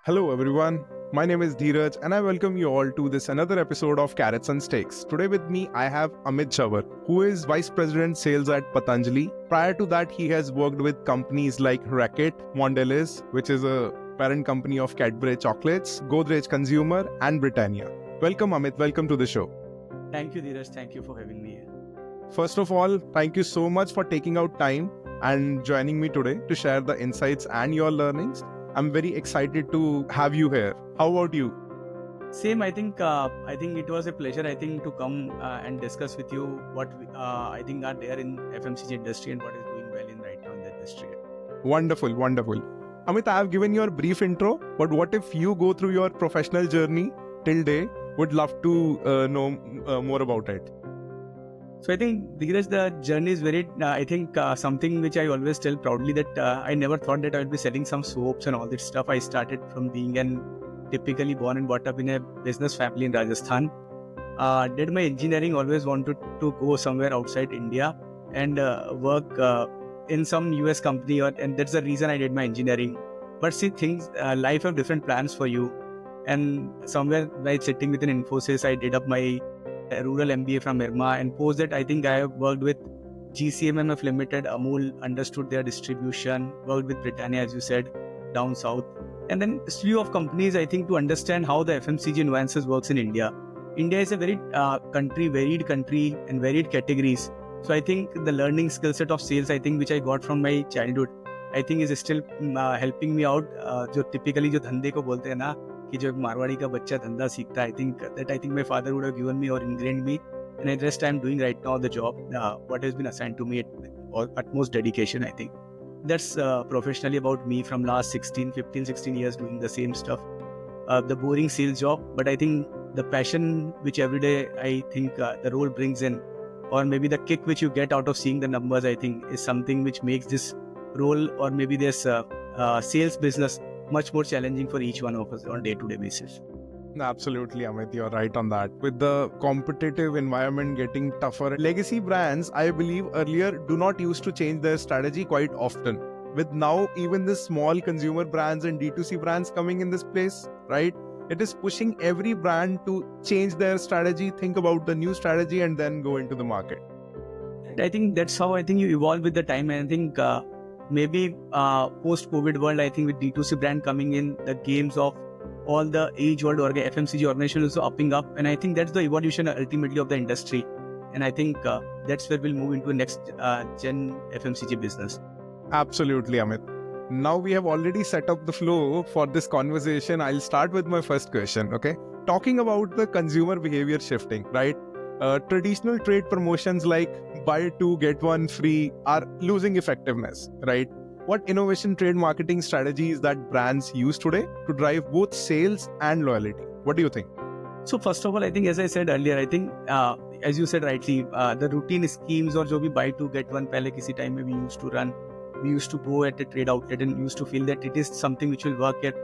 Hello everyone, my name is Dheeraj and I welcome you all to this another episode of Carrots and Stakes. Today with me I have Amit Jawar, who is Vice President Sales at Patanjali. Prior to that he has worked with companies like Reckitt, Mondelez, which is a parent company of Cadbury Chocolates, Godrej Consumer and Britannia. Welcome Amit, welcome to the show. Thank you Dheeraj, thank you for having me here. First of all, thank you so much for taking out time and joining me today to share the insights and your learnings. I'm very excited to have you here. How about you? Same, I think it was a pleasure to come and discuss with you what I think are there in FMCG industry and what is doing well in right now in the industry. Wonderful. Amit, I have given you a brief intro, but what if you go through your professional journey till day? Would love to know more about it. So I think Dheeraj, the journey is very, something which I always tell proudly that I never thought that I would be selling some soaps and all this stuff. I started from being an typically born and brought up in a business family in Rajasthan. Did my engineering, always wanted to go somewhere outside India and work in some US company, and that's the reason I did my engineering. But see, life have different plans for you. And somewhere by sitting with an Infosys, I did up my rural MBA from IRMA, and post that I think I have worked with GCMMF Limited, Amul, understood their distribution, worked with Britannia as you said, down south, and then a slew of companies I think to understand how the FMCG nuances works in India. India is a very varied country and varied categories. So I think the learning skill set of sales which I got from my childhood is still helping me out. जो typically जो धंधे को बोलते हैं ना कि जो एक मारवाड़ी का बच्चा धंधा सीखता है, I think my father would have given me or ingrained me, and the rest I'm doing right now the job what has been assigned to me at utmost dedication. I think that's professionally about me from last 16 years doing the same stuff, the boring sales job, but I think the passion which every day I think the role brings in, or maybe the kick which you get out of seeing the numbers, I think is something which makes this role or maybe this sales business much more challenging for each one of us on day-to-day basis. Absolutely, Amit, you're right on that. With the competitive environment getting tougher, legacy brands, I believe earlier do not used to change their strategy quite often. With now even the small consumer brands and D2C brands coming in this place, right? It is pushing every brand to change their strategy, think about the new strategy and then go into the market. I think that's how you evolve with the time, and I think maybe post-COVID world, I think with D2C brand coming in, the games of all the age-old FMCG organizations also upping up, and I think that's the evolution ultimately of the industry, and I think that's where we'll move into the next gen FMCG business. Absolutely, Amit. Now we have already set up the flow for this conversation. I'll start with my first question, okay? Talking about the consumer behavior shifting, right? Traditional trade promotions like buy two, get one free are losing effectiveness, right? What innovation trade marketing strategies that brands use today to drive both sales and loyalty? What do you think? So first of all, I think as I said earlier, I think as you said rightly, the routine schemes or jo bhi buy two, get one pehle kisi time mein we used to run. We used to go at a trade outlet and used to feel that it is something which will work at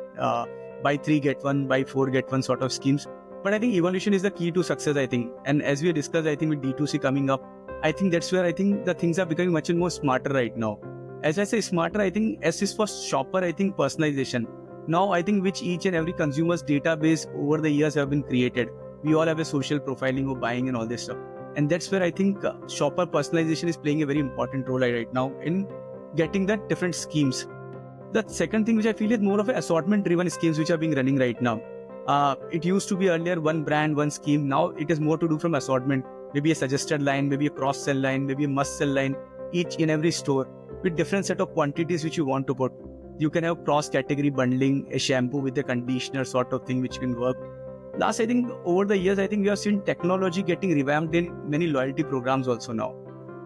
buy three, get one, buy four, get one sort of schemes. But I think evolution is the key to success, I think. And as we discussed, I think with D2C coming up, I think that's where I think the things are becoming much more smarter right now. As I say smarter, I think S is for shopper, I think personalization. Now, I think which each and every consumer's database over the years have been created. We all have a social profiling of buying and all this stuff. And that's where I think shopper personalization is playing a very important role right now in getting the different schemes. The second thing which I feel is more of an assortment driven schemes which are being running right now. It used to be earlier one brand, one scheme. Now it is more to do from assortment. Maybe a suggested line, maybe a cross-sell line, maybe a must-sell line, each in every store with different set of quantities which you want to put. You can have cross-category bundling, a shampoo with a conditioner sort of thing which can work. Last, I think over the years, I think we have seen technology getting revamped in many loyalty programs also now.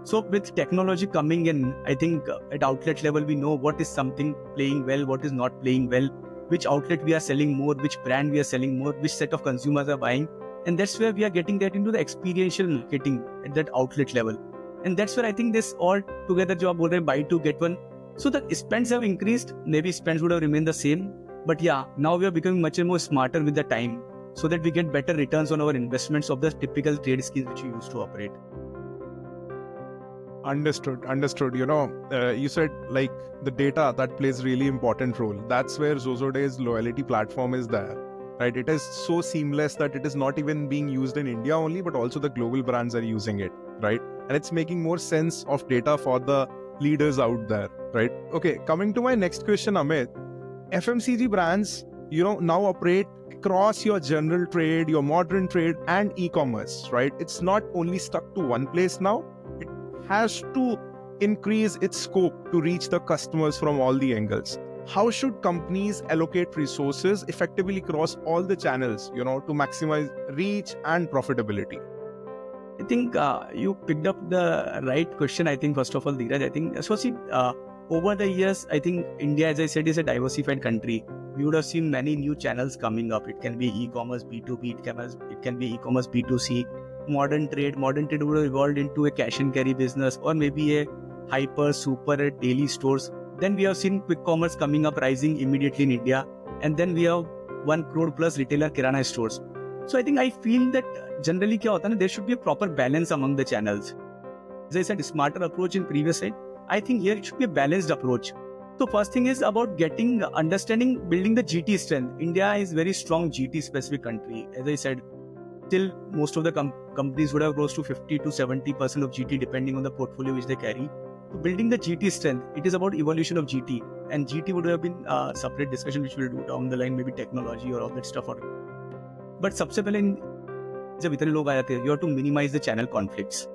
So with technology coming in, I think at outlet level, we know what is something playing well, what is not playing well, which outlet we are selling more, which brand we are selling more, which set of consumers are buying. And that's where we are getting that into the experiential marketing at that outlet level. And that's where I think this all together job will buy two, get one. So the spends have increased, maybe spends would have remained the same. But yeah, now we are becoming much more smarter with the time so that we get better returns on our investments of the typical trade schemes which we used to operate. Understood. You said like the data that plays really important role. That's where Xoxoday's loyalty platform is there, right? It is so seamless that it is not even being used in India only, but also the global brands are using it, right? And it's making more sense of data for the leaders out there, right? Okay, coming to my next question, Amit. FMCG brands, now operate across your general trade, your modern trade, and e-commerce, right? It's not only stuck to one place now. It has to increase its scope to reach the customers from all the angles. How should companies allocate resources effectively across all the channels, to maximize reach and profitability? I think you picked up the right question. I think first of all, Dheeraj, I think so. See, over the years, I think India, as I said, is a diversified country. We would have seen many new channels coming up. It can be e-commerce B2B, it can be e-commerce B2C. Modern trade would have evolved into a cash and carry business, or maybe a hyper, super, daily stores. Then we have seen quick commerce coming up, rising immediately in India, and then we have 1 crore plus retailer kirana stores. So I feel that generally there should be a proper balance among the channels. As I said, smarter approach in previous side. I think here it should be a balanced approach. So first thing is about getting understanding, building the GT strength. India is very strong GT specific country. As I said, still most of the companies would have close to 50 to 70% of GT depending on the portfolio which they carry. So building the GT strength, it is about evolution of GT, and GT would have been a separate discussion which we'll do down the line, maybe technology or all that stuff. But सबसे पहले जब इतने लोग आ जाते हैं, you have to minimize the channel conflicts.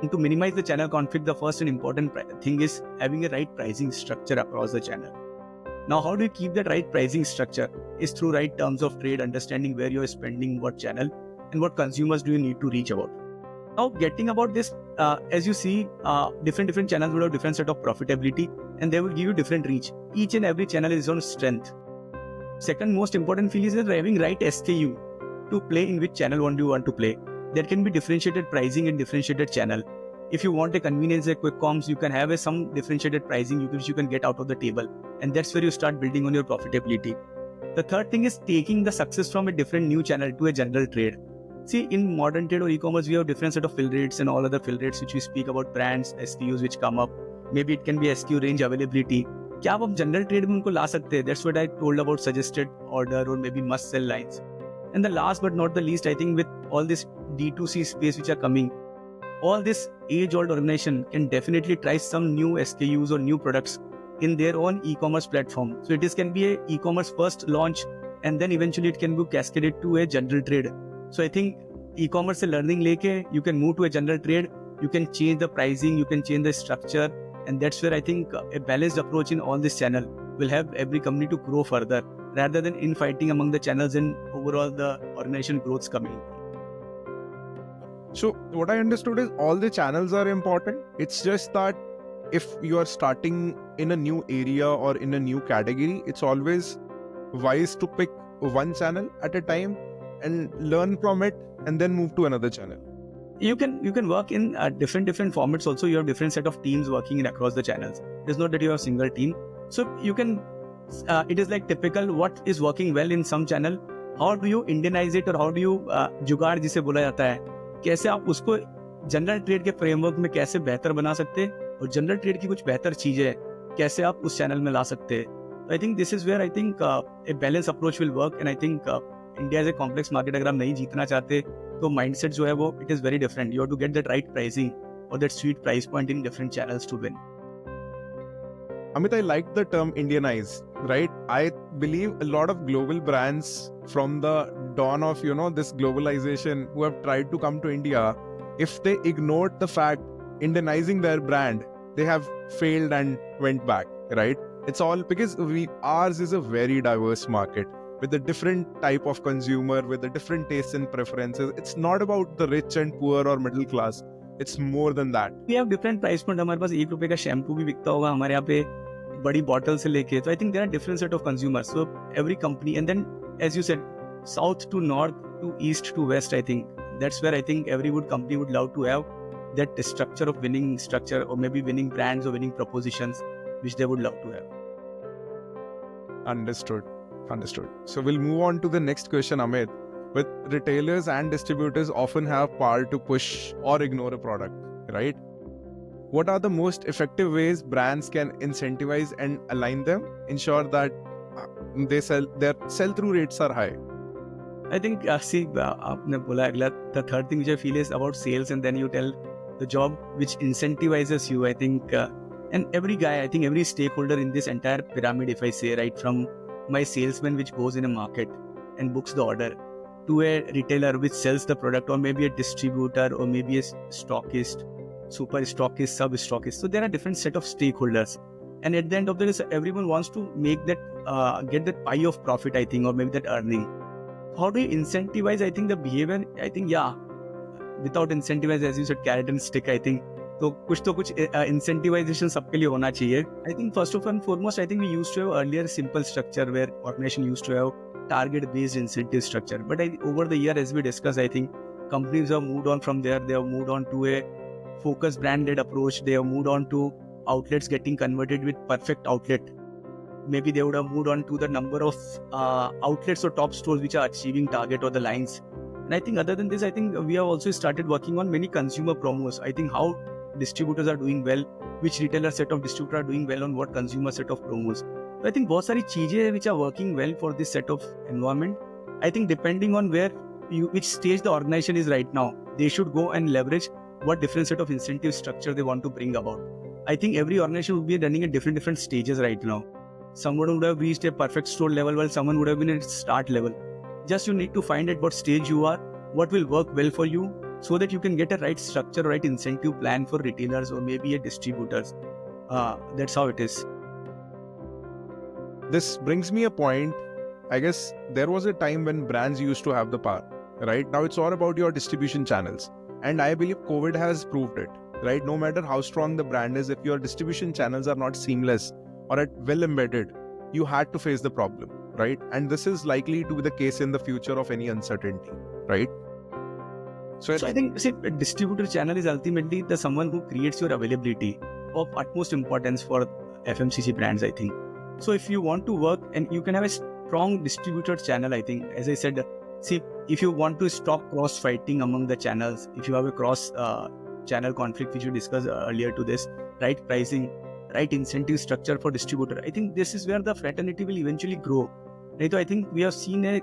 And to minimize the channel conflict, the first and important thing is having a right pricing structure across the channel. Now, how do you keep that right pricing structure? Is through right terms of trade, understanding where you are spending what channel and what consumers do you need to reach about. Now, getting about this, as you see, different channels will have different set of profitability, and they will give you different reach. Each and every channel is on strength. Second most important thing is having right SKU to play in which channel you want to play. There can be differentiated pricing in differentiated channel. If you want a convenience, a quick comms, you can have some differentiated pricing which you can get out of the table, and that's where you start building on your profitability. The third thing is taking the success from a different new channel to a general trade. See, in modern trade or e-commerce, we have different set of fill rates and all other fill rates which we speak about, brands, SKUs which come up. Maybe it can be SKU range availability. क्या आप general trade में उनको ला सकते हैं? That's what I told about suggested order or maybe must sell lines. And the last but not the least, I think with all this D2C space which are coming, all this age-old organization can definitely try some new SKUs or new products in their own e-commerce platform. So it can be a e-commerce first launch, and then eventually it can be cascaded to a general trade. So I think e-commerce se learning leke, you can move to a general trade, you can change the pricing, you can change the structure, and that's where I think a balanced approach in all this channel will help every company to grow further rather than infighting among the channels and overall the organization growth's coming. So what I understood is all the channels are important. It's just that if you are starting in a new area or in a new category, it's always wise to pick one channel at a time and learn from it and then move to another channel. You can work in different formats also. You have different set of teams working in across the channels. It's not that you have a single team. So you can, it is like typical what is working well in some channel. How do you Indianize it, or how do you जुगाड़ जिसे बोला जाता है, कैसे आप उसको general trade के framework में कैसे बेहतर बना सकते हैं, और जनरल ट्रेड की कुछ बेहतर चीजें कैसे आप उस चैनल में ला सकते हैं. I think this is where I think a balance approach will work. And I think India is a complex market. अगर आप नहीं जीतना चाहते तो माइंडसेट जो है वो it is very different. You have to get that right pricing और that sweet price point in different channels to win. Amit, I like the term Indianize, right? I believe a lot of global brands from the dawn of, this globalization who have tried to come to India, if they ignored the fact Indianizing their brand, they have failed and went back, right? It's all because ours is a very diverse market with a different type of consumer, with the different tastes and preferences. It's not about the rich and poor or middle class. It's more than that. We have different price point. हमारे पास ₹1 का shampoo भी बिकता होगा हमारे यहाँ पे बड़ी bottle से लेके. तो I think there are different set of consumers. So every company, and then as you said, south to north to east to west, I think that's where I think every good company would love to have that structure of winning structure, or maybe winning brands or winning propositions which they would love to have. Understood. So we'll move on to the next question, Amit. With retailers and distributors often have power to push or ignore a product, right? what are the most effective ways brands can incentivize and align them, ensure that their sell-through rates are high? I think, आपने बोला अगला, the third thing which I feel is about sales, and then you tell the job which incentivizes you. I think, and every guy, I think every stakeholder in this entire pyramid, if I say, right from my salesman which goes in a market and books the order, to a retailer which sells the product, or maybe a distributor, or maybe a stockist, super stockist, sub stockist. So there are different set of stakeholders, and at the end of the day, everyone wants to make that, get that pie of profit, I think, or maybe that earning. How do you incentivize? I think the behavior, I think, yeah, without incentivize, as you said, carrot and stick, I think, तो कुछ incentivization सबके लिए होना चाहिए. I think first of and foremost, I think we used to have earlier simple structure where organization used to have target-based incentive structure. But over the year, as we discussed, I think companies have moved on from there. They have moved on to a focused brand-led approach. They have moved on to outlets getting converted with perfect outlet. Maybe they would have moved on to the number of outlets or top stores which are achieving target or the lines. And I think other than this, I think we have also started working on many consumer promos. I think how distributors are doing well, which retailer set of distributors are doing well on what consumer set of promos. So I think बहुत सारी चीजें which are working well for this set of environment. I think depending on which stage the organization is right now, they should go and leverage what different set of incentive structure they want to bring about. I think every organization would be running at different stages right now. Someone would have reached a perfect store level, while someone would have been at start level. Just you need to find at what stage you are, what will work well for you, so that you can get a right structure, right incentive plan for retailers or maybe a distributors. That's how it is. This brings me a point. I guess there was a time when brands used to have the power, right? Now it's all about your distribution channels. And I believe COVID has proved it, right? No matter how strong the brand is, if your distribution channels are not seamless or well embedded, you had to face the problem, right? And this is likely to be the case in the future of any uncertainty, right? So I think, see, a distributor channel is ultimately the someone who creates your availability of utmost importance for FMCG brands, I think. So if you want to work, and you can have a strong distributor channel, I think, as I said, see, if you want to stop cross fighting among the channels, if you have a cross channel conflict, which we discussed earlier to this, right pricing, right incentive structure for distributor, I think this is where the fraternity will eventually grow. Right? So I think we have seen a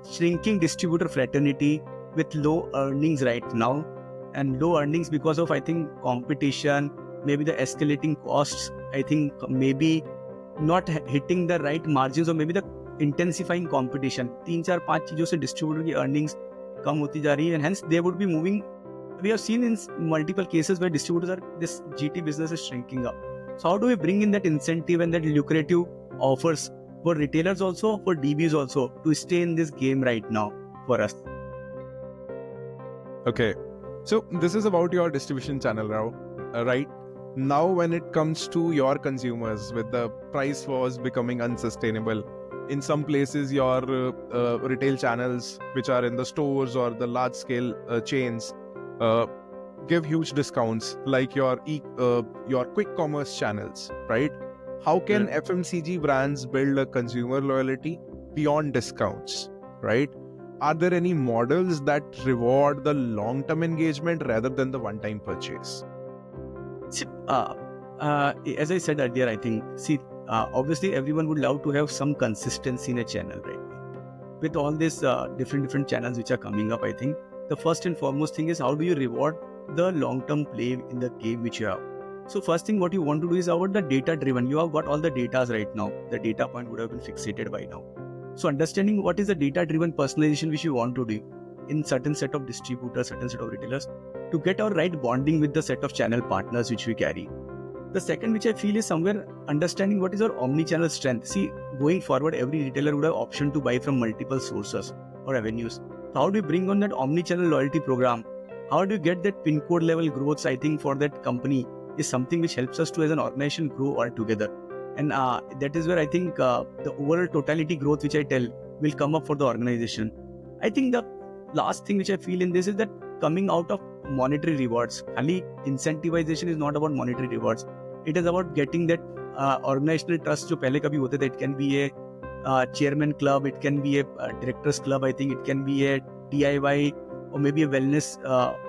shrinking distributor fraternity with low earnings right now, and low earnings because of, I think, competition, maybe the escalating costs, I think maybe not hitting the right margins, or maybe the intensifying competition. 3-4-5 चीजों से distributor की earnings कम होती जा रही है, and hence they would be moving. We have seen in multiple cases where this GT business is shrinking up. So how do we bring in that incentive and that lucrative offers for retailers also, for DBs also, to stay in this game right now for us? Okay, so this is about your distribution channel now, right? Now when it comes to your consumers, with the price wars becoming unsustainable, in some places your retail channels, which are in the stores or the large scale chains, give huge discounts, like your quick commerce channels, right? How can FMCG brands build a consumer loyalty beyond discounts, right? Are there any models that reward the long-term engagement rather than the one-time purchase? As I said earlier, I think, obviously everyone would love to have some consistency in a channel, right? With all these different channels which are coming up, I think the first and foremost thing is, how do you reward the long-term play in the game which you have? So first thing what you want to do is about the data-driven. You have got all the data right now. The data point would have been fixated by now. So understanding what is the data-driven personalization which you want to do in certain set of distributors, certain set of retailers, to get our right bonding with the set of channel partners which we carry. The second which I feel is somewhere understanding what is our omni-channel strength. See, going forward, every retailer would have option to buy from multiple sources or avenues. So how do you bring on that omni-channel loyalty program? How do you get that pin code level growth? I think for that company is something which helps us to as an organization grow all together. And that is where I think the overall totality growth which I tell will come up for the organization. I think the last thing which I feel in this is that coming out of monetary rewards, only incentivization is not about monetary rewards. It is about getting that organizational trust जो पहले कभी होते थे. It can be a chairman club, it can be a directors club, I think it can be a DIY or maybe a wellness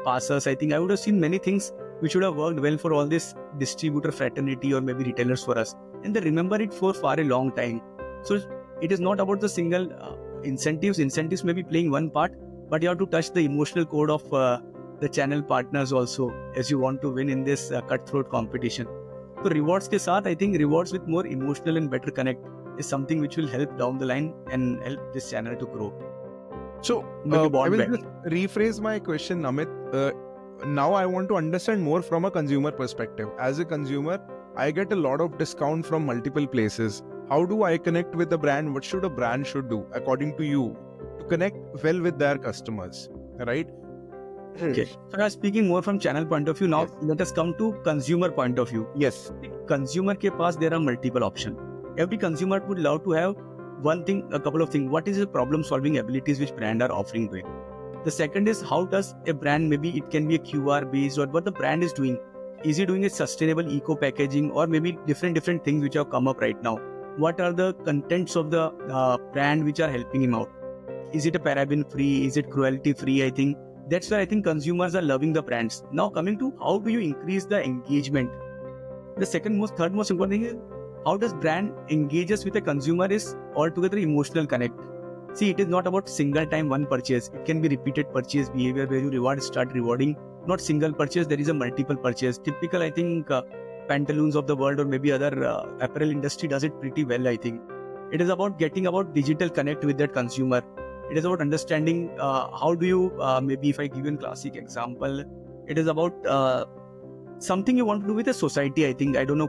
passes. I think I would have seen many things which would have worked well for all this distributor fraternity or maybe retailers for us. And they remember it for far a long time. So it is not about the single incentives. Incentives may be playing one part, but you have to touch the emotional core of the channel partners also as you want to win in this cutthroat competition. So rewards ke saath, I think rewards with more emotional and better connect is something which will help down the line and help this channel to grow. So Maybe I bond will back. just rephrase my question, Amit. Now I want to understand more from a consumer perspective. As a consumer, I get a lot of discount from multiple places. How do I connect with the brand? What should a brand should do, according to you, to connect well with their customers, right? Okay. So now speaking more from channel point of view, now Yes. let us come to consumer point of view. Yes. Consumer ke paas there are multiple options. Every consumer would love to have one thing, a couple of things. What is the problem solving abilities which brand are offering to it? The second is how does a brand, maybe it can be a QR based or what the brand is doing. Is it doing a sustainable eco packaging or maybe different things which have come up right now? What are the contents of the brand which are helping him out? Is it a paraben free? Is it cruelty free? I think that's where I think consumers are loving the brands. Now coming to how do you increase the engagement? The third most important thing is how does brand engages with a consumer is altogether emotional connect. See, it is not about single time one purchase. It can be repeated purchase behavior where you start rewarding. Not single purchase, there is a multiple purchase. Typical, I think, pantaloons of the world or maybe other apparel industry does it pretty well, I think. It is about getting about digital connect with that consumer. It is about understanding how do you, maybe if I give you a classic example, it is about something you want to do with a society. I think, I don't know,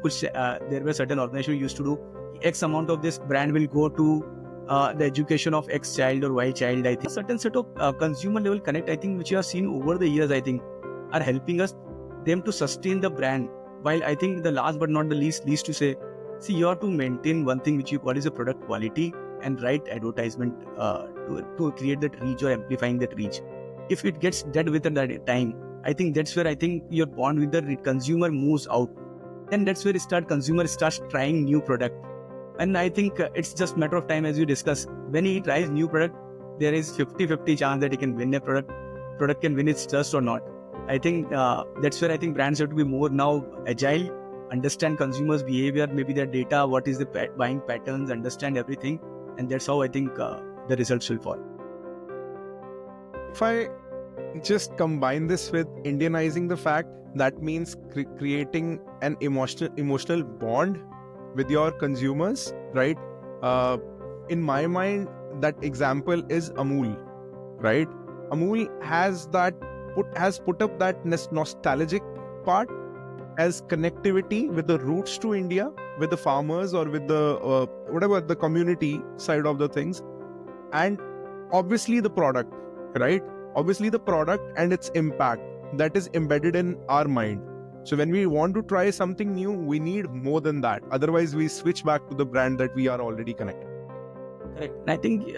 there were certain organizations used to do X amount of this brand will go to the education of X child or Y child. I think a certain set of consumer level connect, I think, which you have seen over the years, I think, are helping them to sustain the brand. While I think the last but not the least to say, see, you have to maintain one thing which you call is a product quality and right advertisement to create that reach or amplifying that reach. If it gets dead within that time, I think that's where I think your bond with the consumer moves out. And that's where consumer starts trying new product. And I think it's just matter of time, as you discuss. When he tries new product, there is 50-50 chance that he can win a product can win its trust or not. I think that's where I think brands have to be more now agile, understand consumers' behavior, maybe their data, what is the buying patterns, understand everything. And that's how I think the results will fall. If I just combine this with Indianizing the fact, that means creating an emotional bond with your consumers, right? In my mind, that example is Amul, right? Amul has put up that nostalgic part as connectivity with the roots to India, with the farmers or with the whatever the community side of the things, and obviously the product, right? Obviously the product and its impact that is embedded in our mind. So when we want to try something new, we need more than that. Otherwise, we switch back to the brand that we are already connected. Correct. And I think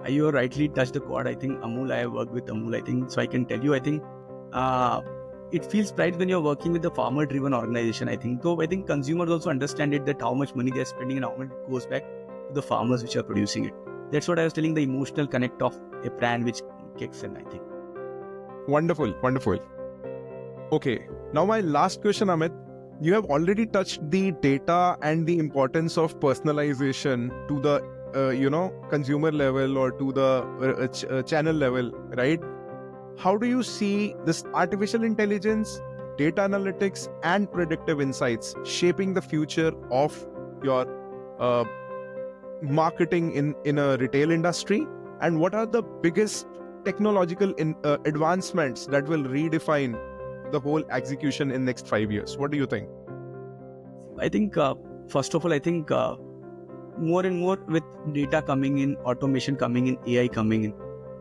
you rightly touched the chord. I think Amul, I have worked with Amul, I think. So I can tell you, I think it feels pride when you're working with a farmer-driven organization, I think. So I think consumers also understand it, that how much money they're spending and how much it goes back to the farmers which are producing it. That's what I was telling, the emotional connect of a brand which kicks in, I think. Wonderful. Okay, now my last question, Amit. You have already touched the data and the importance of personalization to the consumer level or to the channel level, right? How do you see this artificial intelligence, data analytics, and predictive insights shaping the future of your marketing in a retail industry? And what are the biggest technological advancements that will redefine the whole execution in next 5 years? What do you think? I think, first of all, I think more and more with data coming in, automation coming in, AI coming in.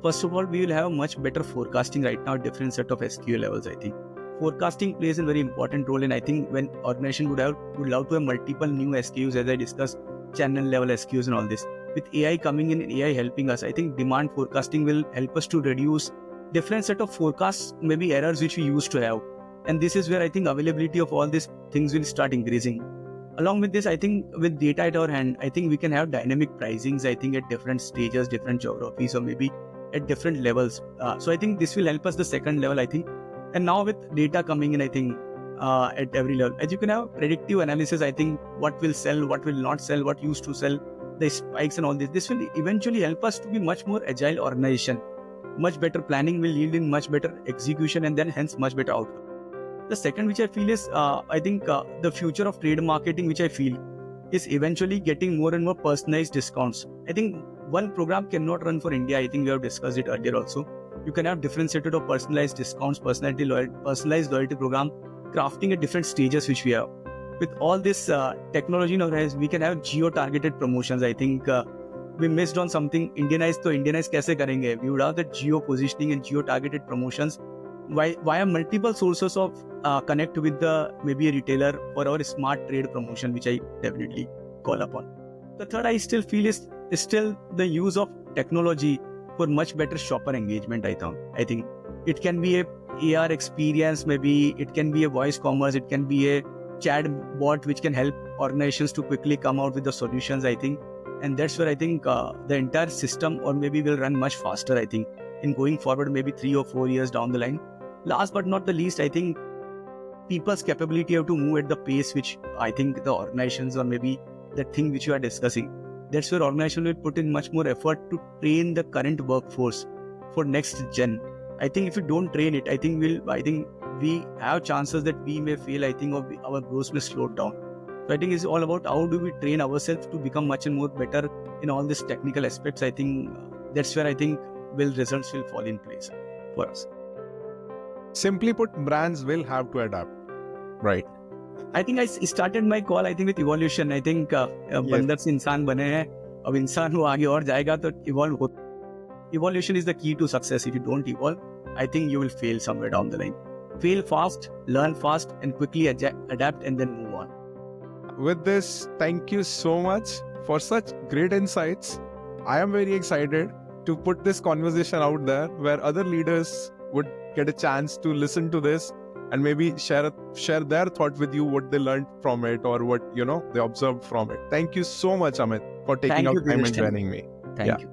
First of all, we will have much better forecasting right now, different set of SKU levels, I think. Forecasting plays a very important role, and I think when organization would love to have multiple new SKUs, as I discussed, channel level SKUs and all this. With AI coming in and AI helping us, I think demand forecasting will help us to reduce different set of forecasts, maybe errors which we used to have. And this is where I think availability of all these things will start increasing. Along with this, I think with data at our hand, I think we can have dynamic pricings, I think at different stages, different geographies, or maybe at different levels. So I think this will help us the second level, I think, And now with data coming in, I think at every level, as you can have predictive analysis, I think what will sell, what will not sell, what used to sell, the spikes and all this. This will eventually help us to be much more agile organization. Much better planning will yield in much better execution and then hence much better outcome. The second which I feel is, I think the future of trade marketing, which I feel is eventually getting more and more personalized discounts. I think one program cannot run for India. I think we have discussed it earlier also. You can have differentiated or personalized discounts, personalized loyalty program, crafting at different stages which we have. With all this technology nowadays, we can have geo-targeted promotions. I think we missed on something. Indianize कैसे करेंगे? We would have the geo-positioning and geo-targeted promotions via multiple sources of connect with the maybe a retailer for our smart trade promotion, which I definitely call upon. The third I still feel is still the use of technology for much better shopper engagement. I think it can be a AR experience, maybe it can be a voice commerce, it can be a chat bot which can help organizations to quickly come out with the solutions, I think. And that's where I think the entire system or maybe will run much faster, I think, in going forward, maybe 3 or 4 years down the line. Last but not the least, I think people's capability to move at the pace which I think the organizations or maybe the thing which you are discussing, that's where organization will put in much more effort to train the current workforce for next gen. I think if you don't train it, I think we have chances that we may fail, I think, or our growth may slow down. So I think it's all about how do we train ourselves to become much and more better in all these technical aspects. I think that's where I think results will fall in place for us. Simply put, brands will have to adapt, right? I think I started my call, I think, with evolution. I think बंदर से इंसान बने हैं, अब इंसान वो आगे और जाएगा तो evolve हो. Evolution is the key to success. If you don't evolve, I think you will fail somewhere down the line. Fail fast, learn fast, and quickly adapt and then move on. With this, thank you so much for such great insights. I am very excited to put this conversation out there where other leaders would get a chance to listen to this and maybe share their thought with you, what they learned from it or what they observed from it. Thank you so much, Amit, for taking out time and joining me. Thank you.